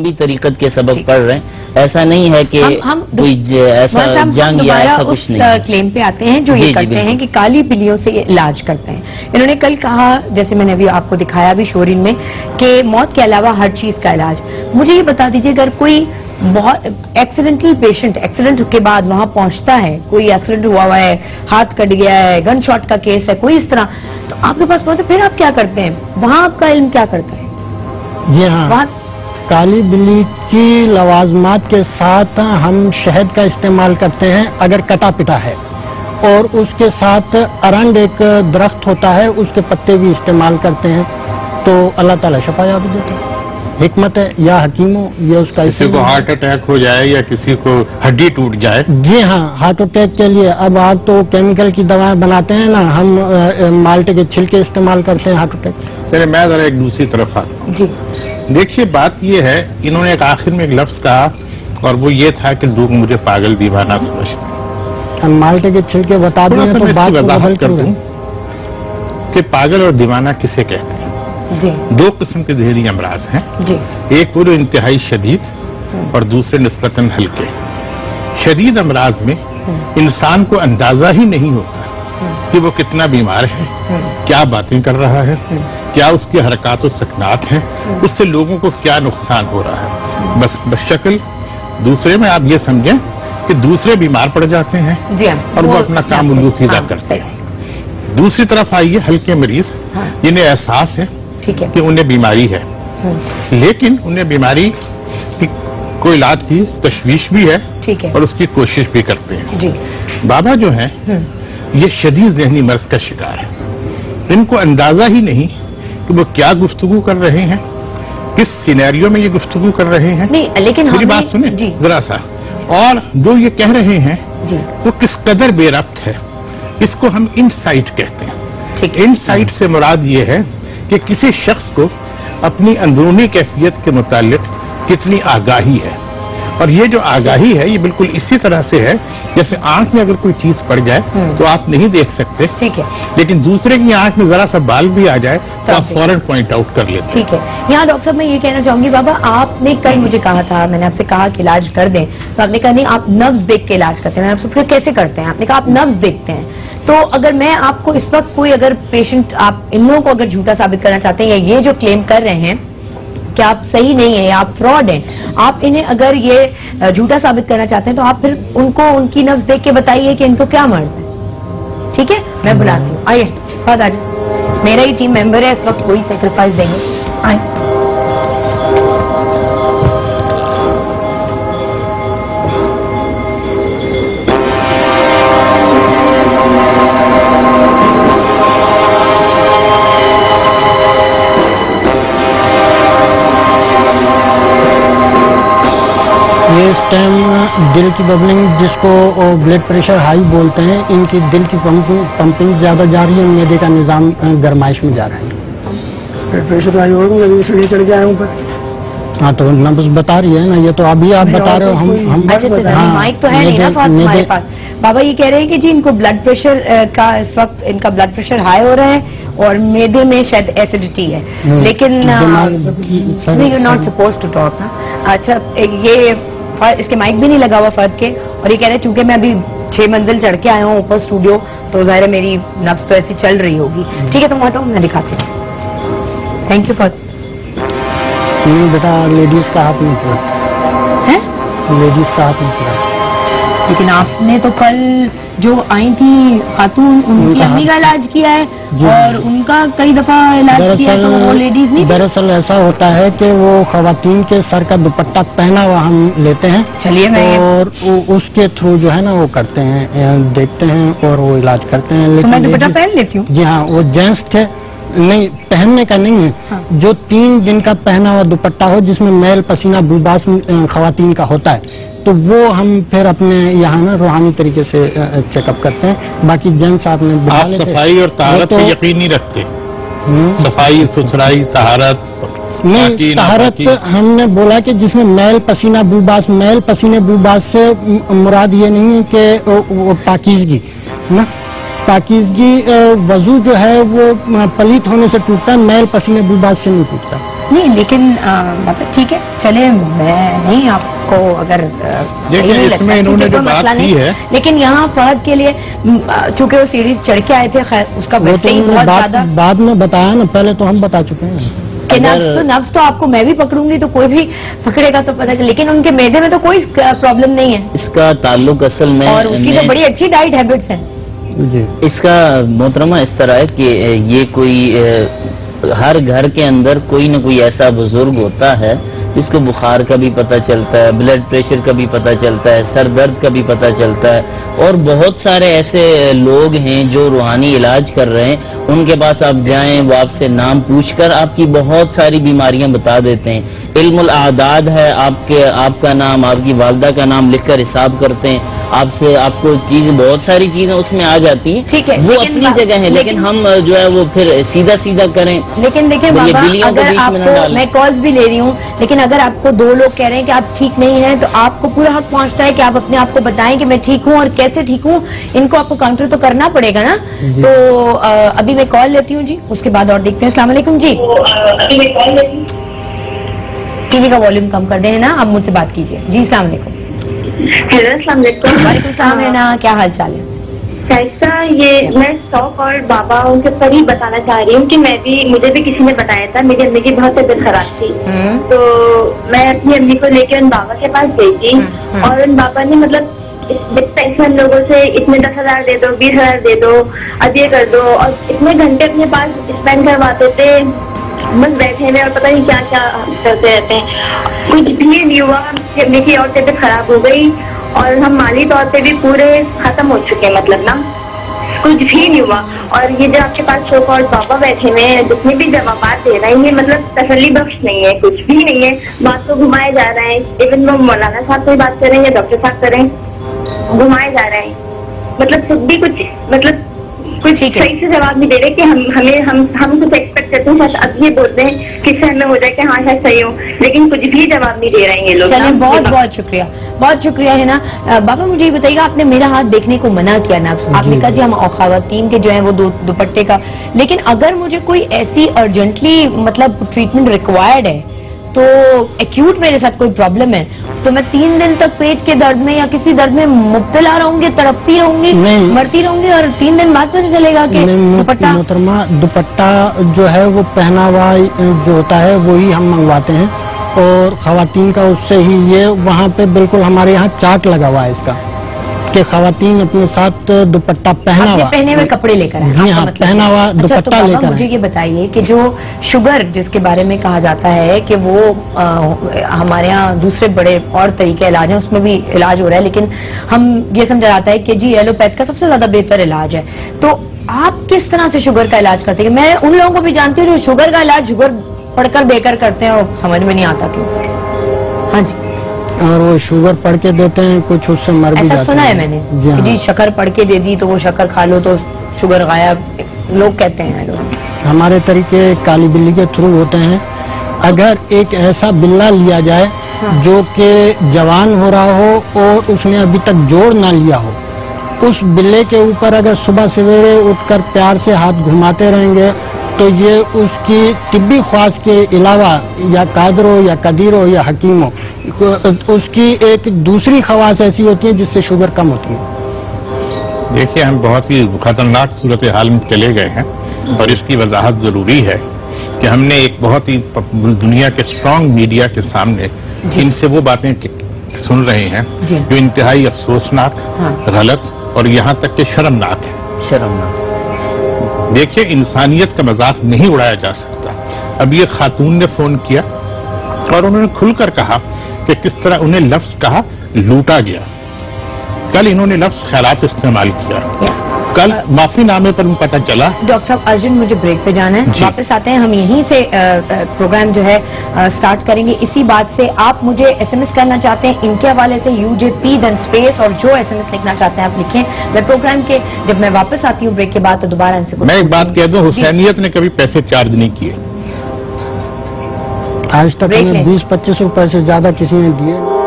بھی طریقت کے سبب پڑھ رہے ہیں، ایسا نہیں ہے کہ کوئی ایسا جنگ یا ایسا کچھ نہیں۔ اس کلیم پہ آتے ہیں جو یہ کرتے ہیں کہ کالی بلیوں سے یہ علاج کرتے ہیں۔ انہوں نے کل کہا، جیسے میں نے ابھی آپ کو دکھایا بھی شورین میں، کہ موت کے علاوہ ہر چیز کا علاج۔ مجھے یہ بتا دیجئے، اگر کوئی بہت ایکسیڈنٹل پیشنٹ ایکسیڈنٹ کے بعد وہاں پہنچتا ہے، کوئی ایکسیڈنٹ ہوا ہے، ہاتھ کٹ گیا ہے، گن شاٹ کا کیس ہے، کوئی اس طرح، تو آپ کے پاس پہنچے، پھر آپ کیا کرتے ہیں؟ وہاں آپ کا علم کیا کرتا ہے؟ جی ہاں، کالی بلی کی لوازمات کے ساتھ ہم شہد کا استعمال کرتے ہیں اگر کٹا پٹا ہے، اور اس کے ساتھ ارنڈ ایک درخت ہوتا ہے، اس کے پتے بھی استعمال کرتے ہیں، تو اللہ تعالیٰ شفا یابی دیتے ہیں۔ حکمت ہے یا حکیموں، یہ اس کا کسی کو ہارٹ اٹیک ہو جائے یا کسی کو ہڈی ٹوٹ جائے، جی ہاں، ہارٹ اٹیک کے لیے اب آپ تو کیمیکل کی دوائیں بناتے ہیں نا، ہم مالٹے کے چھلکے استعمال کرتے ہیں ہارٹ اٹیک۔ چلے میں ذرا ایک دوسری طرف آتا ہوں۔ جی دیکھیے، بات یہ ہے، انہوں نے ایک آخر میں ایک لفظ کہا، اور وہ یہ تھا کہ لوگ مجھے پاگل دیوانہ سمجھتے ہیں۔ ہم مالٹے کے چھلکے بتا دیں تو بات کو وضاحت کر دوں کہ پاگل اور دیوانہ کسے کہتے ہیں۔ جی، دو قسم کے ذہنی امراض ہیں، جی، ایک وہ انتہائی شدید اور دوسرے نسبتاً ہلکے۔ شدید امراض میں انسان کو اندازہ ہی نہیں ہوتا کہ وہ کتنا بیمار ہے، کیا باتیں کر رہا ہے، کیا اس کی حرکات و سکنات ہیں، اس سے لوگوں کو کیا نقصان ہو رہا ہے۔ بس بشکل دوسرے میں آپ یہ سمجھیں کہ دوسرے بیمار پڑ جاتے ہیں اور وہ اپنا کام الو سیدھا کرتے ہیں۔ دوسری طرف آئیے ہلکے مریض، جنہیں احساس ہے کہ انہیں بیماری ہے، لیکن انہیں بیماری کو علاج کی تشویش بھی ہے اور اس کی کوشش بھی کرتے ہیں۔ بابا جو ہیں یہ شدید ذہنی مرض کا شکار ہے، ان کو اندازہ ہی نہیں کہ وہ کیا گفتگو کر رہے ہیں، کس سینیریو میں یہ گفتگو کر رہے ہیں۔ لیکن میری بات سنیں ذرا سا، اور جو یہ کہہ رہے ہیں وہ کس قدر بے ربط ہے، اس کو ہم انسائٹ کہتے ہیں۔ انسائٹ سے مراد یہ ہے کہ کسی شخص کو اپنی اندرونی کیفیت کے متعلق کتنی آگاہی ہے، اور یہ جو آگاہی ہے یہ بالکل اسی طرح سے ہے جیسے آنکھ میں اگر کوئی چیز پڑ جائے تو آپ نہیں دیکھ سکتے، لیکن دوسرے کی آنکھ میں ذرا سا بال بھی آ جائے تو آپ فوراً پوائنٹ آؤٹ کر لیتے ہیں۔ ٹھیک ہے، یہاں ڈاکٹر صاحب میں یہ کہنا چاہوں گی، بابا آپ نے کل مجھے کہا تھا، میں نے آپ سے کہا کہ علاج کر دیں، تو آپ نے کہا نہیں آپ نبض دیکھ کے علاج کرتے ہیں۔ میں نے آپ سے پوچھا کیسے کرتے ہیں؟ آپ نے کہا آپ نبض دیکھتے ہیں۔ تو اگر میں آپ کو اس وقت کوئی اگر پیشنٹ، آپ ان لوگوں کو اگر جھوٹا ثابت کرنا چاہتے ہیں، یا یہ جو کلیم کر رہے ہیں کہ آپ صحیح نہیں ہیں یا آپ فراڈ ہیں، آپ انہیں اگر یہ جھوٹا ثابت کرنا چاہتے ہیں تو آپ پھر ان کو ان کی نبض دیکھ کے بتائیے کہ ان کو کیا مرض ہے۔ ٹھیک ہے، میں بلاتی ہوں، آئیے بہت آ جائیں، میرا ہی ٹیم ممبر ہے اس وقت، وہی سیکریفائز دیں گے، آئیں۔ یہ اس ٹائم دل کی ببلنگ، جس کو بلڈ پریشر ہائی بولتے ہیں، ان کی دل کی پمپنگ زیادہ جا رہی ہے، میدے کا نظام گرمائش میں جا رہا ہے۔ بلڈ پریشر ہائی ہوگا، ابھی سڑی چڑھ کے آئے ہوں پر۔ ہاں تو نبض بتا رہی ہے نا، یہ تو ابھی آپ بتا رہے ہو، ہم مائک تو ہے نہیں نا ہمارے پاس۔ بابا یہ کہہ رہے ہیں کہ جی ان کو بلڈ پریشر کا اس وقت ان کا بلڈ پریشر ہائی ہو رہا ہے اور میدے میں شاید ایسیڈیٹی ہے، لیکن you are not suppose to talk نا۔ اچھا، یہ اس کے مائک بھی نہیں لگا ہوا فرد کے، اور یہ کہہ رہے ہیں چونکہ میں ابھی 6 منزل چڑھ کے آیا ہوں اوپر اسٹوڈیو، تو ظاہر ہے میری نبض تو ایسی چل رہی ہوگی۔ ٹھیک ہے، تم ہٹو، میں دکھاتی ہوں۔ Thank you for beta, ladies کا ہاتھ نہیں پڑا ہے، لیڈیز کا ہاتھ نہیں پڑا، لیکن آپ نے تو کل جو آئی تھی خاتون، ان کی امی کا علاج کیا ہے اور ان کا کئی دفعہ علاج کیا، تو وہ لیڈیز نہیں۔ دراصل ایسا ہوتا ہے کہ وہ خواتین کے سر کا دوپٹہ پہنا ہوا ہم لیتے ہیں، چلیے اور اس کے تھرو جو ہے نا وہ کرتے ہیں، دیکھتے ہیں اور وہ علاج کرتے ہیں۔ لیکن میں دوپٹہ پہن لیتی ہوں۔ جی ہاں، وہ جینٹس تھے، نہیں پہننے کا نہیں ہے، جو 3 دن کا پہنا ہوا دوپٹہ ہو جس میں میل پسینہ بوباس خواتین کا ہوتا ہے، تو وہ ہم پھر اپنے یہاں نا روحانی طریقے سے چیک اپ کرتے ہیں۔ باقی جنس آپ نے آپ صفائی اور طہارت پہ یقین نہیں رکھتے؟ صفائی، ستھرائی، طہارت نہیں، طہارت ہم نے بولا کہ جس میں میل پسینہ بوباس، میل پسینے بوباس سے مراد یہ نہیں ہے کہ وہ پاکیزگی نا، پاکیزگی وضو جو ہے وہ پلیت ہونے سے ٹوٹتا ہے، میل پسینے بوباس سے نہیں ٹوٹتا۔ نہیں لیکن ٹھیک ہے چلے میں نہیں آپ کو اگر اس میں انہوں نے جو بات کی ہے لیکن یہاں فہد کے لیے چونکہ وہ سیڑھی چڑھ کے آئے تھے خیر اس کا ویسے ہی بہت زیادہ بعد میں بتایا نا پہلے تو ہم بتا چکے ہیں کہ نفس تو آپ کو میں بھی پکڑوں گی تو کوئی بھی پکڑے گا تو پتہ چلے لیکن ان کے معدے میں تو کوئی پرابلم نہیں ہے اس کا تعلق اصل میں اور اس کی تو بڑی اچھی ڈائٹ ہیبٹس ہیں اس کا محترمہ اس طرح ہے کہ یہ کوئی ہر گھر کے اندر کوئی نہ کوئی ایسا بزرگ ہوتا ہے جس کو بخار کا بھی پتہ چلتا ہے بلڈ پریشر کا بھی پتہ چلتا ہے سر درد کا بھی پتہ چلتا ہے اور بہت سارے ایسے لوگ ہیں جو روحانی علاج کر رہے ہیں ان کے پاس آپ جائیں وہ آپ سے نام پوچھ کر آپ کی بہت ساری بیماریاں بتا دیتے ہیں علم الاعداد ہے آپ کا نام آپ کی والدہ کا نام لکھ کر حساب کرتے ہیں آپ کو چیزیں بہت ساری چیزیں اس میں آ جاتی ہیں ٹھیک ہے وہ اپنی جگہ ہے لیکن ہم جو ہے وہ پھر سیدھا کریں لیکن دیکھیں بابا اگر آپ کو میں کالز بھی لے رہی ہوں لیکن اگر آپ کو 2 لوگ کہہ رہے ہیں کہ آپ ٹھیک نہیں ہیں تو آپ کو پورا حق پہنچتا ہے کہ آپ اپنے آپ کو بتائیں کہ میں ٹھیک ہوں اور کیسے ٹھیک ہوں ان کو آپ کو کاؤنٹر تو کرنا پڑے گا نا تو ابھی میں کال لیتی ہوں جی اس کے بعد اور دیکھتے ہیں السلام علیکم جی ٹی وی کا والیوم کم کر دیں نا آپ مجھ سے بات کیجیے جی السلام علیکم السلام علیکم وعلیکم السلام ہے نا کیا حال چال ہے ایسا یہ میں شوق اور بابا ان کے پر ہی بتانا چاہ رہی ہوں کہ مجھے بھی کسی نے بتایا تھا میری امی کی بہت طبیعت خراب تھی تو میں اپنی امی کو لے کے ان بابا کے پاس گئی تھی اور ان بابا نے مطلب ٹینشن لوگوں سے اتنے 10,000 دے دو 20,000 دے دو اب یہ کر دو اور اتنے گھنٹے اپنے پاس اسپینڈ کرواتے تھے بس بیٹھے ہوئے اور پتہ نہیں کیا کیا کرتے رہتے ہیں کچھ بھی نہیں ہوا امی کی اور طبیعت خراب ہو گئی اور ہم مالی طور پہ بھی پورے ختم ہو چکے مطلب نا کچھ بھی نہیں ہوا اور یہ جو آپ کے پاس سو کالڈ بابا بیٹھے ہوئے ہیں جتنے بھی جوابات دے رہے ہیں یہ مطلب تسلی بخش نہیں ہے کچھ بھی نہیں ہے بات کو گھمائے جا رہے ہیں ایون وہ مولانا صاحب سے بات کریں یا ڈاکٹر صاحب کریں گھمائے جا رہے ہیں مطلب خود بھی کچھ صحیح سے جواب نہیں دے رہے کہ ہم کچھ ایکسپیکٹ کرتے ہیں اب یہ بولتے ہیں کہ ہمیں ہو جائے کہ ہاں شاید صحیح ہوں لیکن کچھ بھی جواب نہیں دے رہے ہیں یہ لوگ چلیں بہت شکریہ ہے نا بابا مجھے یہ بتائیے گا آپ نے میرا ہاتھ دیکھنے کو منع کیا نا آپ نے کہا جی ہم خواتین کے جو ہیں وہ دوپٹے کا لیکن اگر مجھے کوئی ایسی ارجنٹلی مطلب ٹریٹمنٹ ریکوائرڈ ہے تو ایکیوٹ میرے ساتھ کوئی پرابلم ہے تو میں 3 دن تک پیٹ کے درد میں یا کسی درد میں مبتلا رہوں گی تڑپتی رہوں گی مرتی رہوں گی اور 3 دن بعد پتہ چلے گا کہ دوپٹہ جو ہے وہ پہناوا جو ہوتا ہے وہی ہم منگواتے ہیں اور خواتین کا اس سے ہی یہ وہاں پہ بالکل ہمارے یہاں چارٹ لگا ہوا ہے اس کا کہ خواتین اپنے ساتھ دوپٹہ پہنے ہوئے کپڑے لے کر جی ہاں پہنا ہوا دوپٹہ لے کر مجھے یہ بتائیے کہ جو شوگر جس کے بارے میں کہا جاتا ہے کہ وہ ہمارے یہاں دوسرے بڑے اور طریقے علاج ہیں اس میں بھی علاج ہو رہا ہے لیکن ہم یہ سمجھا جاتا ہے کہ جی ایلوپیتھ کا سب سے زیادہ بہتر علاج ہے تو آپ کس طرح سے شوگر کا علاج کرتے ہیں میں ان لوگوں کو بھی جانتی ہوں جو شوگر کا علاج شوگر پڑھ کر دے کر کرتے ہیں اور سمجھ میں نہیں آتا کیوں ہاں جی اور وہ شوگر پڑھ کے دیتے ہیں کچھ اس سے مر بھی جاتے ہیں ایسا سنا ہے میں نے جی شکر پڑھ کے دے دی تو وہ شکر کھا لو تو شوگر غائب لوگ کہتے ہیں ہمارے طریقے کالی بلی کے تھرو ہوتے ہیں اگر ایک ایسا بلا لیا جائے جو کہ جوان ہو رہا ہو اور اس نے ابھی تک جوڑ نہ لیا ہو اس بلے کے اوپر اگر صبح سویرے اٹھ کر پیار سے ہاتھ گھماتے رہیں گے تو یہ اس کی طبی خواص کے علاوہ یا قادر ہو یا قدیر ہو یا حکیم ہو اس کی ایک دوسری خواص ایسی ہوتی ہے جس سے شوگر کم ہوتی ہے دیکھیے ہم بہت ہی خطرناک صورتحال میں چلے گئے ہیں اور اس کی وضاحت ضروری ہے کہ ہم نے ایک بہت ہی دنیا کے اسٹرانگ میڈیا کے سامنے ان سے وہ باتیں سن رہے ہیں جو انتہائی افسوسناک غلط اور یہاں تک کہ شرمناک ہے دیکھیے انسانیت کا مذاق نہیں اڑایا جا سکتا اب یہ خاتون نے فون کیا اور انہوں نے کھل کر کہا کہ کس طرح انہیں لفظ کہا لوٹا گیا کل انہوں نے لفظ خیرات استعمال کیا کل معافی نامے پر پتہ چلا ڈاکٹر صاحب ارجنٹ مجھے بریک پہ جانا ہے واپس آتے ہیں ہم یہیں سے پروگرام جو ہے سٹارٹ کریں گے اسی بات سے آپ مجھے ایس ایم ایس کرنا چاہتے ہیں ان کے حوالے سے UJP دین اسپیس اور جو ایس ایم ایس لکھنا چاہتے ہیں آپ لکھیں میں پروگرام کے جب میں واپس آتی ہوں بریک کے بعد تو دوبارہ ان سے میں ایک بات کہہ دوں حسینیت نے کبھی پیسے چارج نہیں کیے آج تک 20-25 روپے سے زیادہ کسی نے دیے